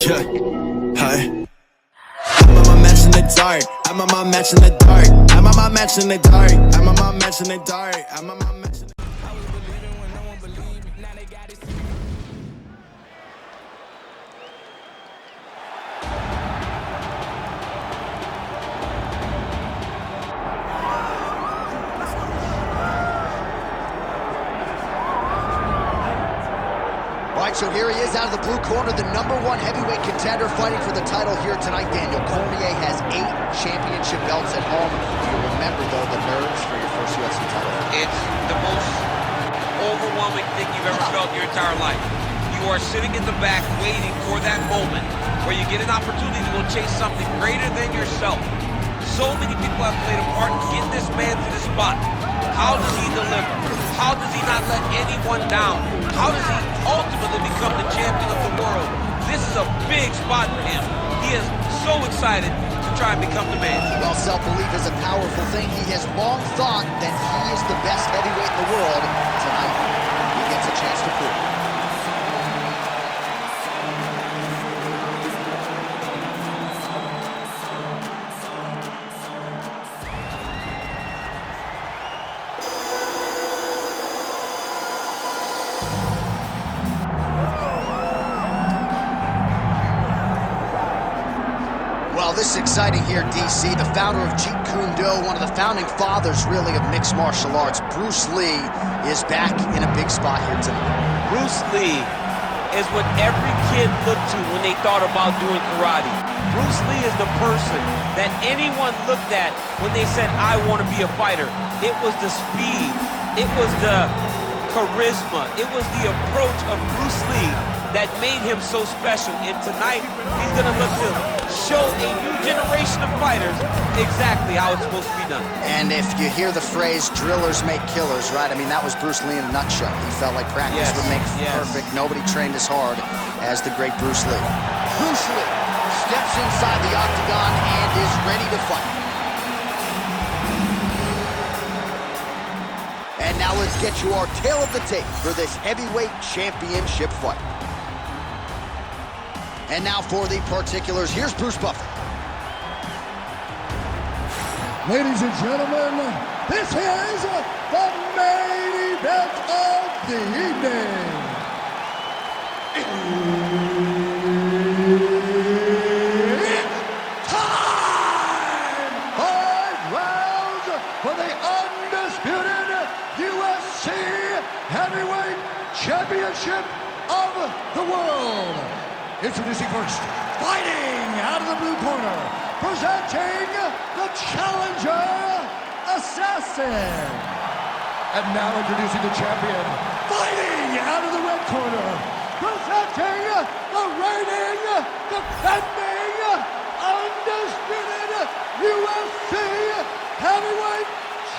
Yeah, hi. I'm on my match in the dark. I'm on my match in the dark. I'm on my match in the dark. I'm on my match in the dark. I'm on my match in the dark. I was believing when no one believed me. Now they got it. All right, so here he is out of the blue corner, the #1 heavyweight contender fighting for the title here tonight. Daniel Cormier has 8 championship belts at home. You remember, though, the nerves for your first UFC title. It's the most overwhelming thing you've ever felt in your entire life. You are sitting in the back waiting for that moment where you get an opportunity to go chase something greater than yourself. So many people have played a part in getting this man to this spot. How does he deliver? How does he not let anyone down? How does he ultimately become the champion of the world? This is a big spot for him. He is so excited to try and become the man. Well, self-belief is a powerful thing. He has long thought that he is the best heavyweight in the world. Tonight, he gets a chance to prove it. Well, this is exciting here, DC. The founder of Jeet Kune Do, one of the founding fathers, really, of mixed martial arts, Brucelee, is back in a big spot here tonight. Brucelee is what every kid looked to when they thought about doing karate. Brucelee is the person that anyone looked at when they said, I want to be a fighter. It was the speed. It was the charisma. It was the approach of Brucelee that made him so special. And tonight, he's going to look to show a new generation of fighters exactly how it's supposed to be done. And if you hear the phrase, drillers make killers, right? I mean, that was Bruce Lee in a nutshell. He felt like practice would make perfect. Nobody trained as hard as the great Bruce Lee. Bruce Lee steps inside the octagon and is ready to fight. And now let's get you our tale of the tape for this heavyweight championship fight. And now for the particulars, here's Bruce Buffer. Ladies and gentlemen, this is the main event of the evening. It's time! 5 rounds for the undisputed UFC Heavyweight Championship of the world. Introducing first, fighting out of the blue corner, presenting the challenger, Assassin. And now introducing the champion, fighting out of the red corner, presenting the reigning, defending, undisputed UFC Heavyweight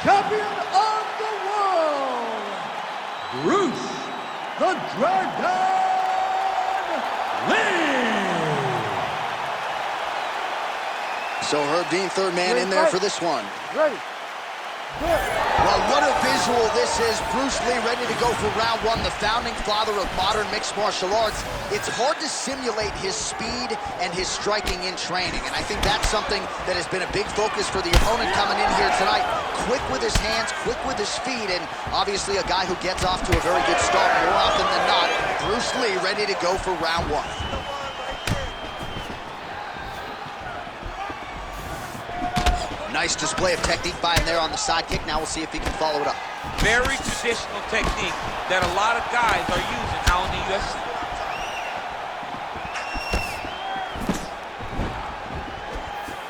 Champion of the world, Bruce the Dragon Lee. So Herb Dean, third man in there for this one. Ready. Well, what a visual this is. Bruce Lee ready to go for round 1, the founding father of modern mixed martial arts. It's hard to simulate his speed and his striking in training, and I think that's something that has been a big focus for the opponent coming in here tonight. Quick with his hands, quick with his feet, and obviously a guy who gets off to a very good start more often than not. Bruce Lee ready to go for round 1. Nice display of technique by him there on the side kick. Now we'll see if he can follow it up. Very traditional technique that a lot of guys are using now in the UFC.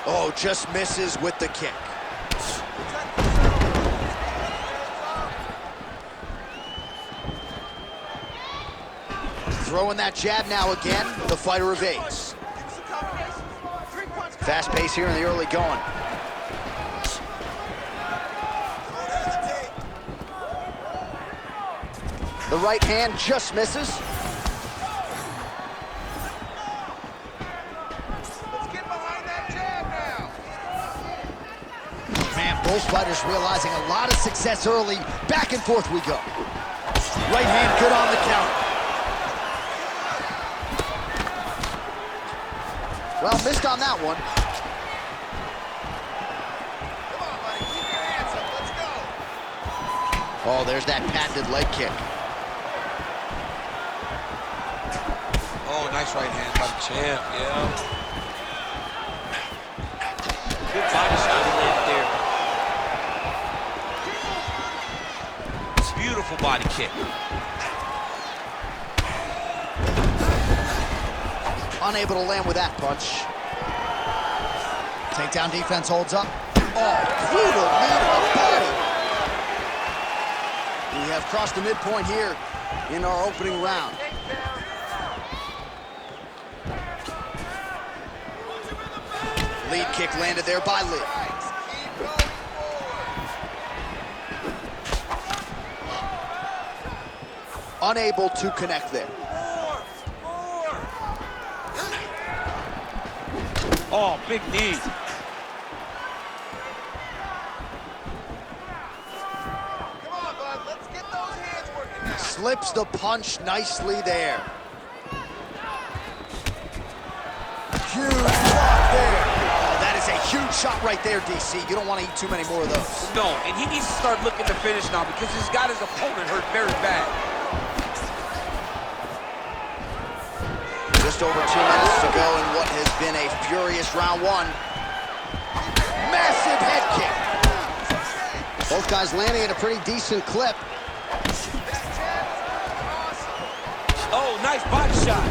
Oh, just misses with the kick. Throwing that jab now again. The fighter evades. Fast pace here in the early going. The right hand just misses. Let's get behind that jab now. Man, both fighters realizing a lot of success early. Back and forth we go. Right hand good on the counter. Well, missed on that one. Come on, buddy. Keep your hands up. Let's go. Oh, there's that patented leg kick. Oh, nice right hand by the champ, yeah. Good body shot he landed there. Beautiful body kick. Unable to land with that punch. Takedown defense holds up. Oh, brutal knee to the body. We have crossed the midpoint here in our opening round. Lead kick landed there by Lee. Keep going forward. Unable to connect there. Oh, big knee. Come on, bud. Let's get those hands working now. Slips the punch nicely there. Huge block there. Oh, that is a huge shot right there, DC. You don't want to eat too many more of those. No, and he needs to start looking to finish now because he's got his opponent hurt very bad. Just over 2 minutes to go in what has been a furious round one. Massive head kick. Both guys landing at a pretty decent clip. Oh, nice body shot.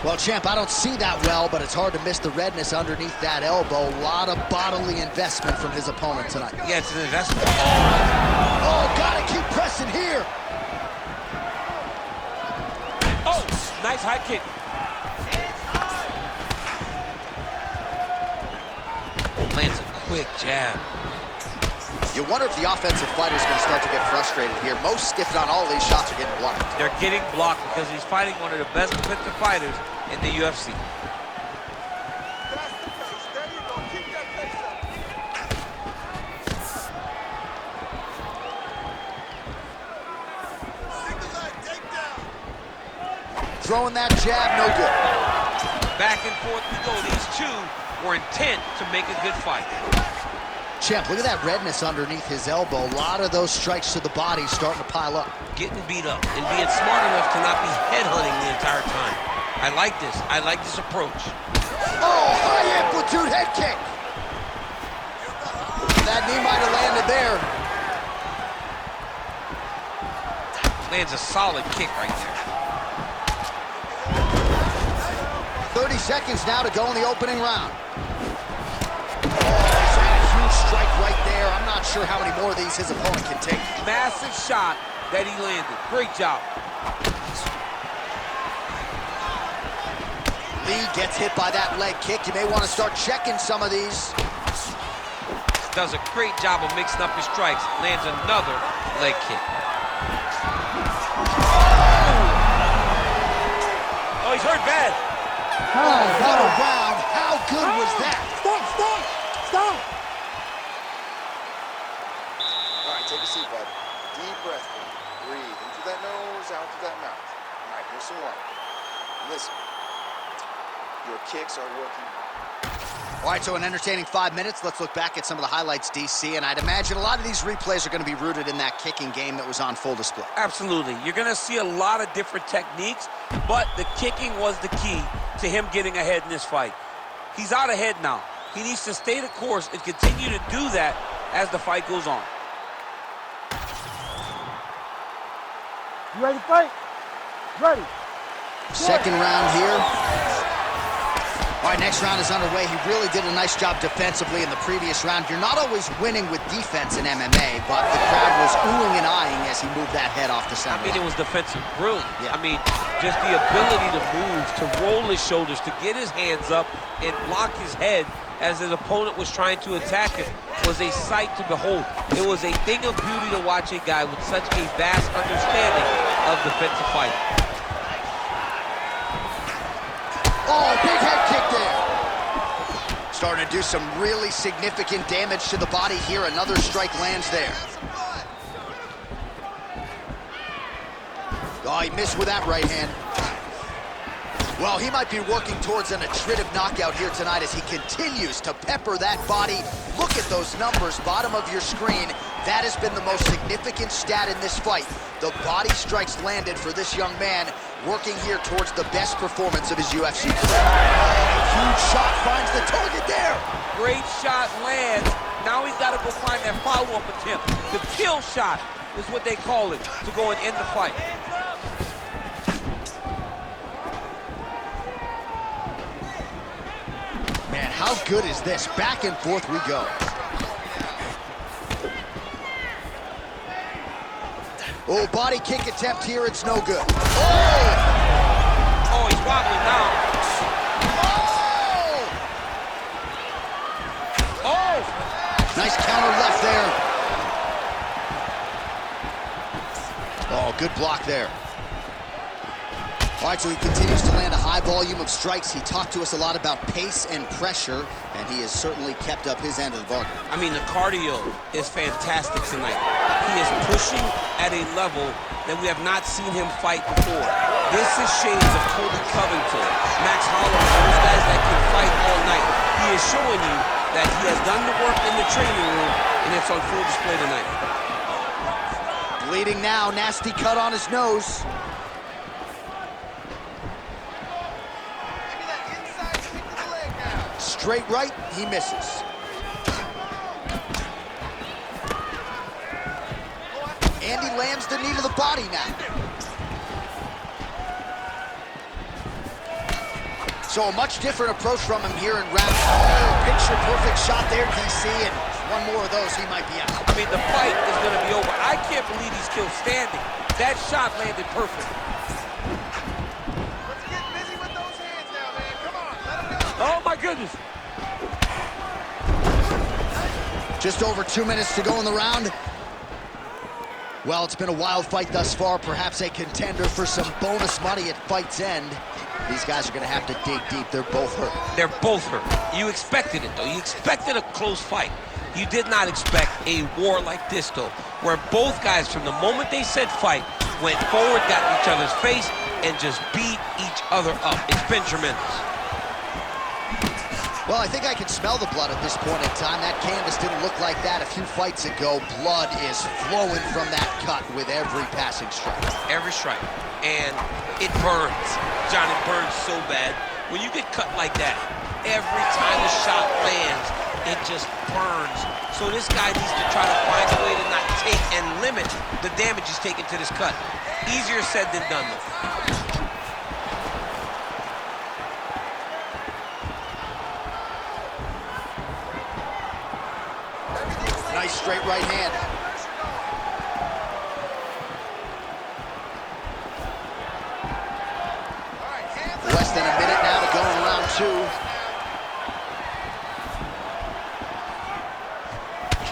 Well, champ, I don't see that well, but it's hard to miss the redness underneath that elbow. A lot of bodily investment from his opponent tonight. Yeah, it's an investment. Oh, gotta keep pressing here. Oh, nice high kick. Lands a quick jab. You wonder if the offensive fighter is going to start to get frustrated here. Most, if not all, of these shots are getting blocked. They're getting blocked because he's fighting one of the best defensive fighters in the UFC. That's the pace. There you go. Keep that pace up. Single leg takedown. Throwing that jab, no good. Back and forth we go. These two were intent to make a good fight. Champ, look at that redness underneath his elbow. A lot of those strikes to the body starting to pile up. Getting beat up and being smart enough to not be headhunting the entire time. I like this. I like this approach. Oh, high amplitude head kick. That knee might have landed there. Lands a solid kick right there. 30 seconds now to go in the opening round. Strike right there. I'm not sure how many more of these his opponent can take. Massive shot that he landed. Great job. Lee gets hit by that leg kick. You may want to start checking some of these. Does a great job of mixing up his strikes. Lands another leg kick. Oh, he's hurt bad. Oh, what a round. How good was that? Stop! All right, take a seat, bud. Deep breath. Breathe in through that nose, out through that mouth. All right, here's some water. Listen, your kicks are working. All right, so an entertaining 5 minutes. Let's look back at some of the highlights, DC, and I'd imagine a lot of these replays are going to be rooted in that kicking game that was on full display. Absolutely. You're going to see a lot of different techniques, but the kicking was the key to him getting ahead in this fight. He's out ahead now. He needs to stay the course and continue to do that as the fight goes on. You ready to fight? Ready. Second round here. All right, next round is underway. He really did a nice job defensively in the previous round. You're not always winning with defense in MMA, but the crowd was oohing and eyeing as he moved that head off the center. I mean, it was defensive brilliant. Yeah. I mean, just the ability to move, to roll his shoulders, to get his hands up and block his head as his opponent was trying to attack him was a sight to behold. It was a thing of beauty to watch a guy with such a vast understanding of defensive fighting. Oh, big head kick there. Starting to do some really significant damage to the body here. Another strike lands there. Oh, he missed with that right hand. Well, he might be working towards an attritive knockout here tonight as he continues to pepper that body. Look at those numbers, bottom of your screen. That has been the most significant stat in this fight. The body strikes landed for this young man, working here towards the best performance of his UFC career. Oh, huge shot finds the target there. Great shot lands. Now he's got to go find that follow-up attempt. The kill shot is what they call it, to go and end the fight. Man, how good is this? Back and forth we go. Oh, body kick attempt here, it's no good. Oh! Oh, he's wobbling now. Oh! Oh! Nice counter left there. Oh, good block there. All right, so he continues to land a high volume of strikes. He talked to us a lot about pace and pressure, and he has certainly kept up his end of the bargain. I mean, the cardio is fantastic tonight. He is pushing at a level that we have not seen him fight before. This is shades of Kobe Covington, Max Holloway, those guys that can fight all night. He is showing you that he has done the work in the training room, and it's on full display tonight. Bleeding now, nasty cut on his nose. Straight right, he misses. And he lands the knee to the body now. So a much different approach from him here in round two. Picture perfect shot there, DC, and one more of those, he might be out. I mean, the fight is going to be over. I can't believe he's still standing. That shot landed perfect. Let's get busy with those hands now, man. Come on, let him go. Oh, my goodness. Just over 2 minutes to go in the round. Well, it's been a wild fight thus far, perhaps a contender for some bonus money at fight's end. These guys are going to have to dig deep. They're both hurt. They're both hurt. You expected it, though. You expected a close fight. You did not expect a war like this, though, where both guys, from the moment they said fight, went forward, got in each other's face, and just beat each other up. It's been tremendous. Well, I think I can smell the blood at this point in time. That canvas didn't look like that a few fights ago. Blood is flowing from that cut with every passing strike. Every strike. And it burns. John, it burns so bad. When you get cut like that, every time the shot lands, it just burns. So this guy needs to try to find a way to not take and limit the damage he's taken to this cut. Easier said than done, though. Nice straight right hand. Less than a minute now to go in round two.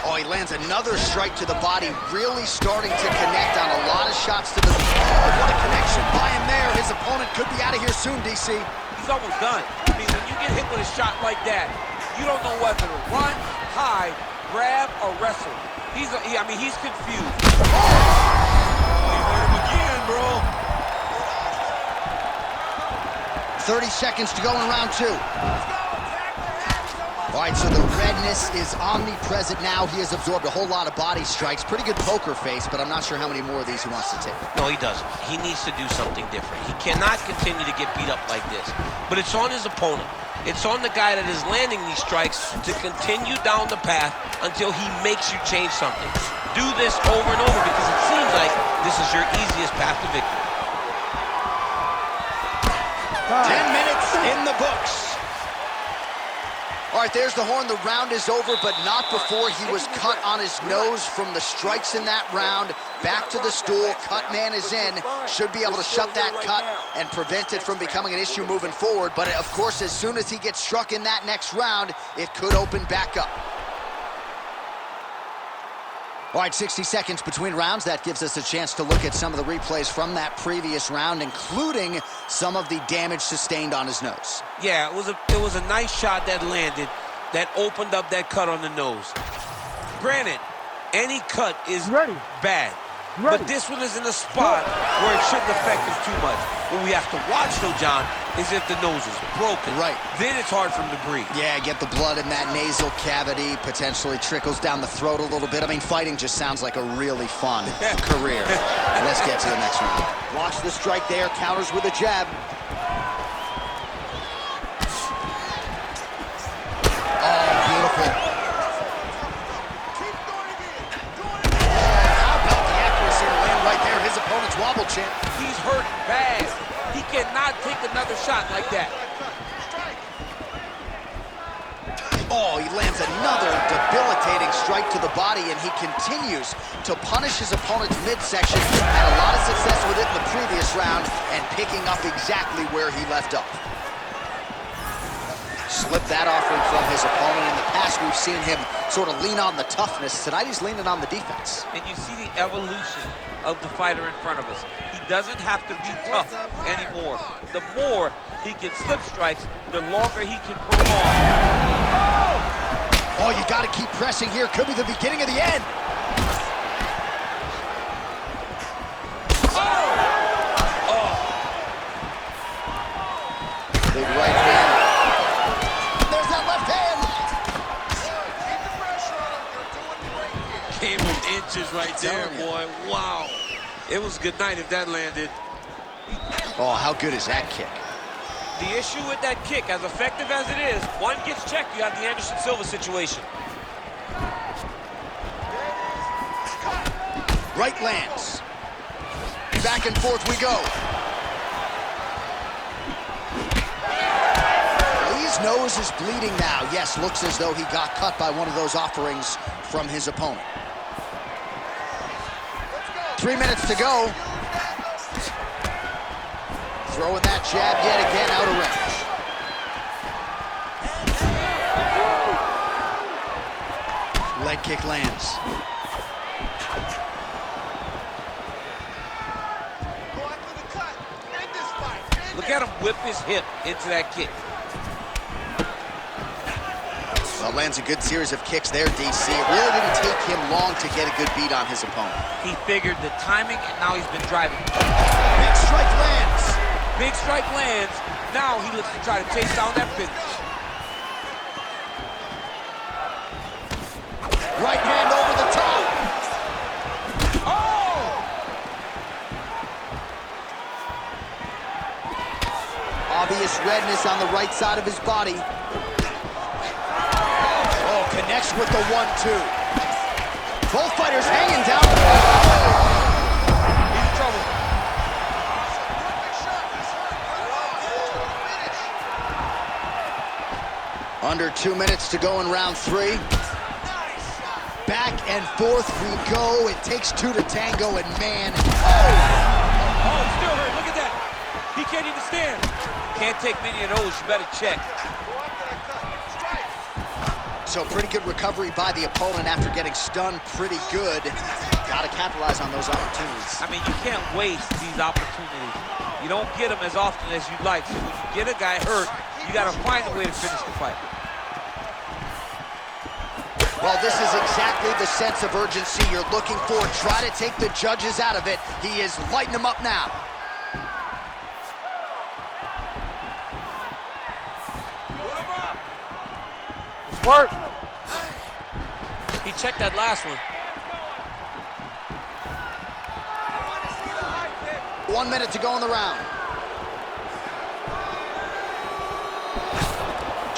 Oh, he lands another strike to the body, really starting to connect on a lot of shots to the... Oh, what a connection by him there. His opponent could be out of here soon, DC. He's almost done. I mean, when you get hit with a shot like that, you don't know whether to run, hide, grab, or wrestle. I mean, he's confused. Oh, you hurt him again, bro. 30 seconds to go in round two. All right, so the redness is omnipresent now. He has absorbed a whole lot of body strikes. Pretty good poker face, but I'm not sure how many more of these he wants to take. No, he doesn't. He needs to do something different. He cannot continue to get beat up like this. But it's on his opponent. It's on the guy that is landing these strikes to continue down the path until he makes you change something. Do this over and over because it seems like this is your easiest path to victory. 10 minutes in the books. All right, there's the horn. The round is over, but not before he was cut on his nose from the strikes in that round. Back to the stool. Cut man is in. Should be able to shut that cut and prevent it from becoming an issue moving forward. But, of course, as soon as he gets struck in that next round, it could open back up. All right, 60 seconds between rounds. That gives us a chance to look at some of the replays from that previous round, including some of the damage sustained on his nose. Yeah, it was a nice shot that landed that opened up that cut on the nose. Granted, any cut is bad. But this one is in a spot where it shouldn't affect him too much. What we have to watch, though, John, is if the nose is broken. Right. Then it's hard for him to breathe. Yeah, get the blood in that nasal cavity, potentially trickles down the throat a little bit. I mean, fighting just sounds like a really fun career. Let's get to the next one. Watch the strike there, counters with a jab. Oh, beautiful. How about the accuracy to land right there? His opponent's wobble chin. He's hurt bad. He cannot take another shot like that. Oh, he lands another debilitating strike to the body, and he continues to punish his opponent's midsection. Had a lot of success with it in the previous round, and picking up exactly where he left off. Slipped that offering from his opponent. In the past, we've seen him sort of lean on the toughness. Tonight, he's leaning on the defense. And you see the evolution of the fighter in front of us. He doesn't have to be tough anymore. The more he can slip strikes, the longer he can prolong. Oh, you got to keep pressing here. Could be the beginning of the end. Big right hand. There's that left hand. Keep the pressure on him. You're doing great here. Came with inches right there, boy. Wow. It was a good night if that landed. Oh, how good is that kick? The issue with that kick, as effective as it is, one gets checked, you have the Anderson Silva situation. Right lands. Back and forth we go. Lee's nose is bleeding now. Yes, looks as though he got cut by one of those offerings from his opponent. 3 minutes to go. Throwing that jab yet again out of range. Leg kick lands. Look at him whip his hip into that kick. Well, lands a good series of kicks there, DC. It really didn't take him long to get a good beat on his opponent. He figured the timing, and now he's been driving. Big strike lands. Big strike lands. Now he looks to try to chase down that finish. Right hand over the top. Oh! Obvious redness on the right side of his body. Oh, connects with the 1-2. Both fighters hanging down. He's in trouble. Under 2 minutes to go in round 3. Back and forth we go. It takes two to tango, and man. Oh, still hurt. Look at that. He can't even stand. Can't take many of those. You better check. So pretty good recovery by the opponent after getting stunned pretty good. Got to capitalize on those opportunities. I mean, you can't waste these opportunities. You don't get them as often as you'd like. So when you get a guy hurt, you got to find a way to finish the fight. Well, this is exactly the sense of urgency you're looking for. Try to take the judges out of it. He is lighting them up now. Work. He checked that last one. 1 minute to go in the round.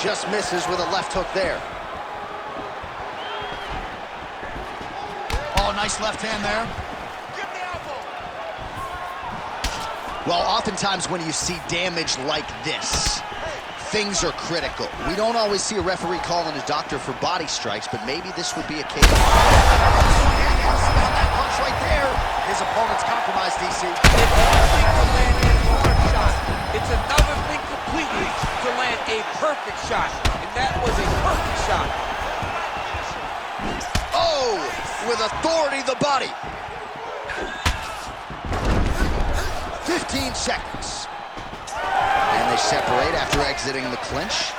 Just misses with a left hook there. Oh, nice left hand there. Well, oftentimes when you see damage like this, things are critical. We don't always see a referee calling a doctor for body strikes, but maybe this would be a case. That punch right there. His opponent's compromised, DC. It's one thing to land a hard shot. It's another thing completely to land a perfect shot. And that was a perfect shot. Oh, with authority, the body. 15 seconds. And they separate after exiting the clinch.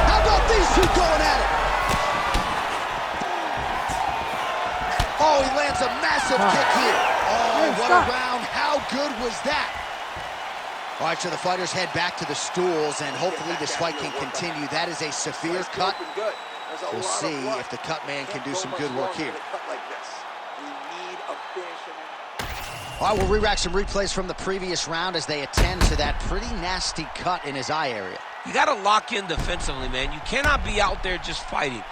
How about these two going at it? Oh, he lands a massive kick here. Oh, what a round. How good was that? All right, so the fighters head back to the stools, and hopefully this fight can continue. That is a severe cut. We'll see if the cut man can do some good work here. All right, we'll re-rack some replays from the previous round as they attend to that pretty nasty cut in his eye area. You got to lock in defensively, man. You cannot be out there just fighting.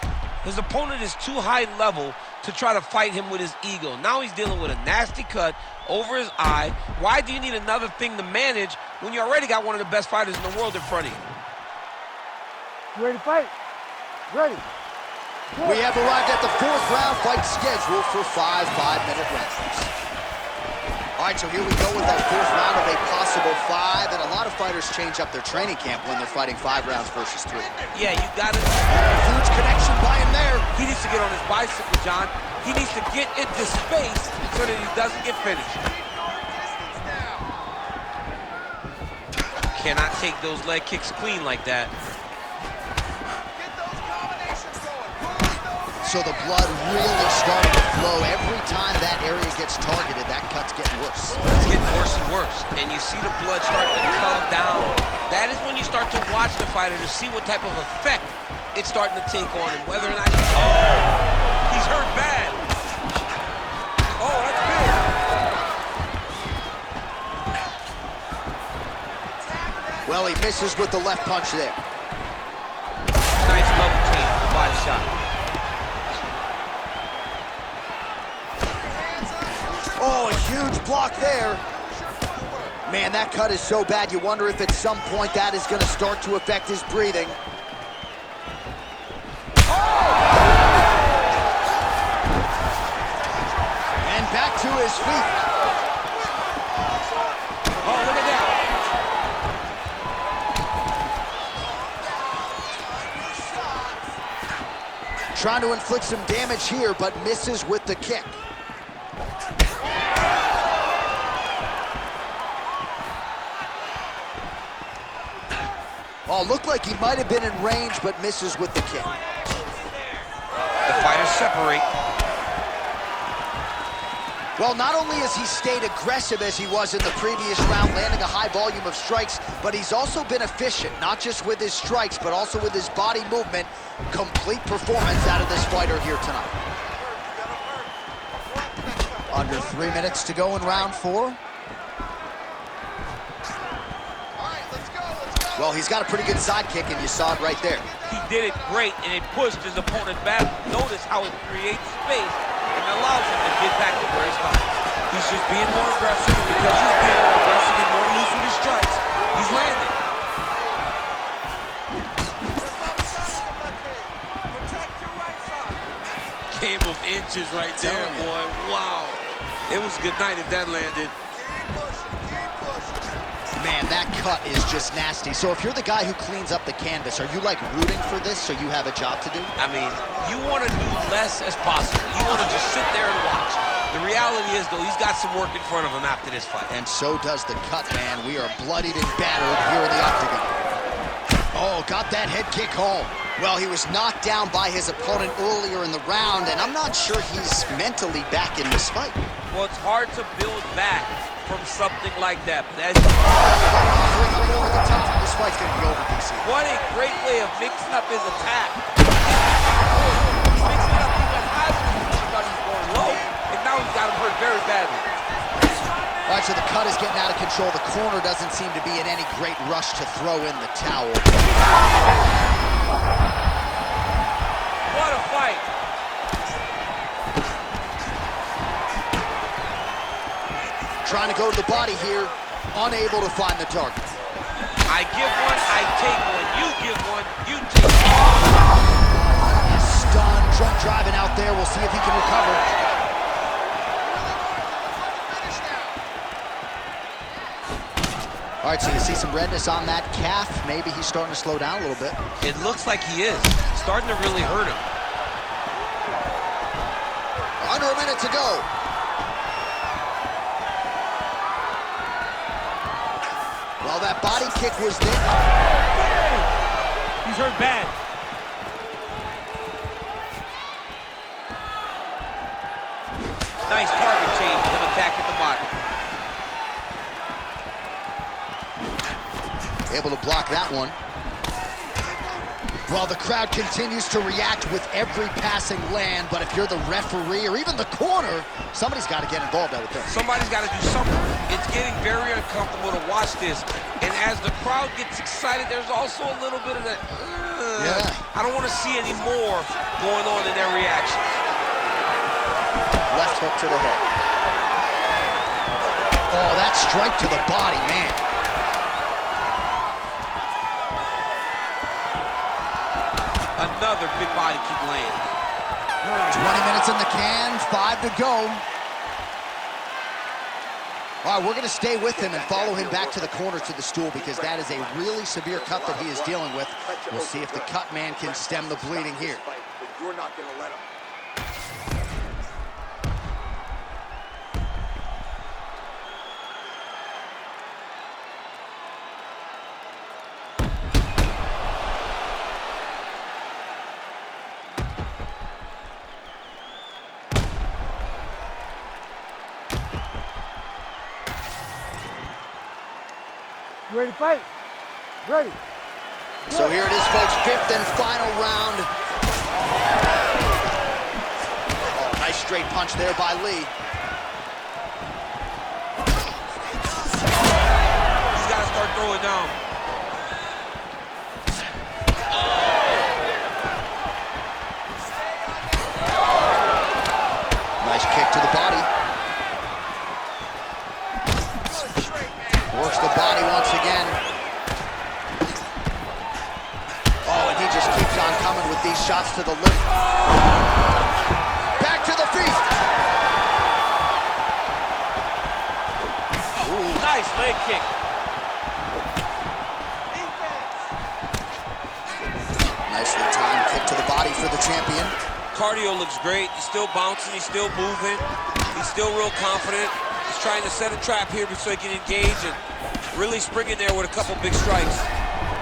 His opponent is too high level to try to fight him with his ego. Now he's dealing with a nasty cut over his eye. Why do you need another thing to manage when you already got one of the best fighters in the world in front of you? You ready to fight? Ready. We have arrived at the 4th round fight scheduled for 5 5-minute rounds. All right, so here we go with that 4th round of a possible 5, and a lot of fighters change up their training camp when they're fighting 5 rounds versus 3. Yeah, you got it. Huge connection by him there. He needs to get on his bicycle, John. He needs to get into space so that he doesn't get finished. Cannot take those leg kicks clean like that. So the blood really starting to flow. Every time that area gets targeted, that cut's getting worse. It's getting worse and worse. And you see the blood starting to come down. That is when you start to watch the fighter to see what type of effect it's starting to take on him. Whether or not he's hurt bad. Oh, that's big. Well, he misses with the left punch there. Nice double team, body shot. Oh, a huge block there. Man, that cut is so bad, you wonder if at some point that is going to start to affect his breathing. And back to his feet. Oh, look at that. Trying to inflict some damage here, but misses with the kick. Oh, looked like he might have been in range, but misses with the kick. The fighters separate. Well, not only has he stayed aggressive as he was in the previous round, landing a high volume of strikes, but he's also been efficient, not just with his strikes, but also with his body movement. Complete performance out of this fighter here tonight. Under 3 minutes to go in round 4. Well, he's got a pretty good sidekick, and you saw it right there. He did it great, and it pushed his opponent back. Notice how it creates space and allows him to get back to where he's coming. He's just being more aggressive, and because he's being more aggressive and more loose with his strikes, he's landing. Game of inches right there, boy. Wow. It was a good night if that landed. Man, that cut is just nasty. So if you're the guy who cleans up the canvas, are you like rooting for this so you have a job to do? I mean, you want to do less as possible. You want to just sit there and watch. The reality is, though, he's got some work in front of him after this fight. And so does the cut man. We are bloodied and battered here in the octagon. Oh, got that head kick home. Well, he was knocked down by his opponent earlier in the round, and I'm not sure he's mentally back in this fight. Well, it's hard to build back from something like that. But as over the top. This fight's going to be over, DC. What a great way of mixing up his attack. Mixing it up even higher than he thought he was going low. And now he's got him hurt very badly. All right, so the cut is getting out of control. The corner doesn't seem to be in any great rush to throw in the towel. What a fight. Trying to go to the body here, unable to find the target. I give one, I take one. You give one, you take one. He's stunned, drunk driving out there. We'll see if he can recover. All right, so you see some redness on that calf. Maybe he's starting to slow down a little bit. It looks like he is. Starting to really hurt him. Under a minute to go. Well, that body kick was there. He's hurt bad. Nice target change, him attacking the body. Able to block that one. Well, the crowd continues to react with every passing land, but if you're the referee or even the corner, somebody's got to get involved, I would think. Somebody's got to do something. It's getting very uncomfortable to watch this. And as the crowd gets excited, there's also a little bit of that, I don't want to see any more going on in their reactions. Left hook to the head. Oh, that strike to the body, man. Another big body kick lands. 20 minutes in the can, 5 to go. All right, we're going to stay with him and follow him back to the corner to the stool because that is a really severe cut that he is dealing with. We'll see if the cut man can stem the bleeding here. But you're not going to let him. You ready to fight? Ready. So here it is, folks, 5th and final round. Oh, nice straight punch there by Lee. He's got to start throwing down. Nice kick to the body. Works the body once again. Oh, and he just keeps on coming with these shots to the lip. Back to the feet. Ooh, nice leg kick. Nicely timed kick to the body for the champion. Cardio looks great. He's still bouncing. He's still moving. He's still real confident. He's trying to set a trap here so he can engage and really spring in there with a couple big strikes.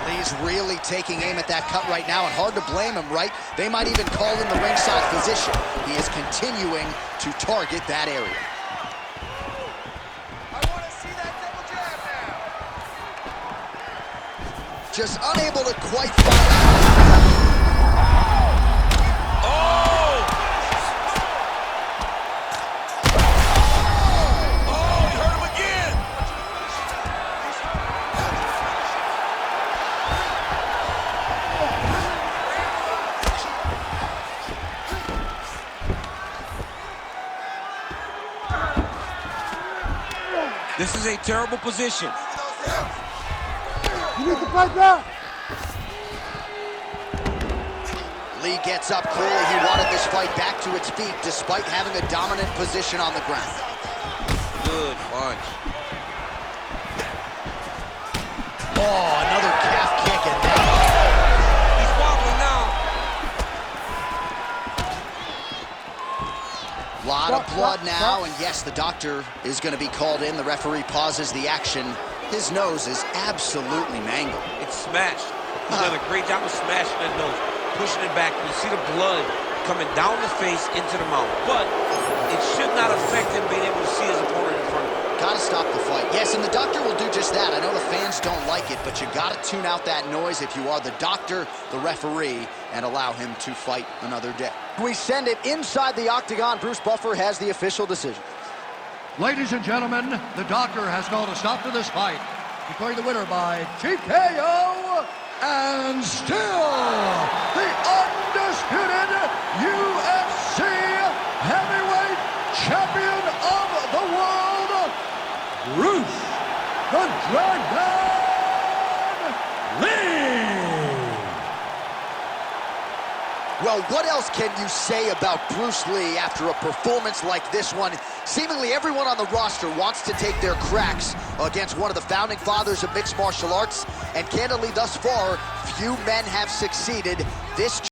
Lee's really taking aim at that cut right now, and hard to blame him, right? They might even call in the ringside physician. He is continuing to target that area. I want to see that double jab now. Just unable to quite find out. This is a terrible position. You need to fight back. Lee gets up. Clearly, he wanted this fight back to its feet despite having a dominant position on the ground. Good punch. Oh, another calf kick, and then He's wobbling now. a lot of blood now, and yes, the doctor is going to be called in. The referee pauses the action. His nose is absolutely mangled. It's smashed. He's done a great job of smashing that nose, pushing it back. You see the blood coming down the face into the mouth, but it should not affect him being able to see his opponent in front of him. Gotta stop the fight. Yes, and the doctor will do just that. I know the fans don't like it, but you gotta tune out that noise if you are the doctor, the referee, and allow him to fight another day. We send it inside the octagon. Bruce Buffer has the official decision. Ladies and gentlemen, the doctor has called a stop to this fight, declaring the winner by TKO, and still the undisputed UFC heavyweight champion of the world, Bruce the Dragon Lee. Well, what else can you say about Bruce Lee after a performance like this one? Seemingly everyone on the roster wants to take their cracks against one of the founding fathers of mixed martial arts, and candidly, thus far, few men have succeeded. This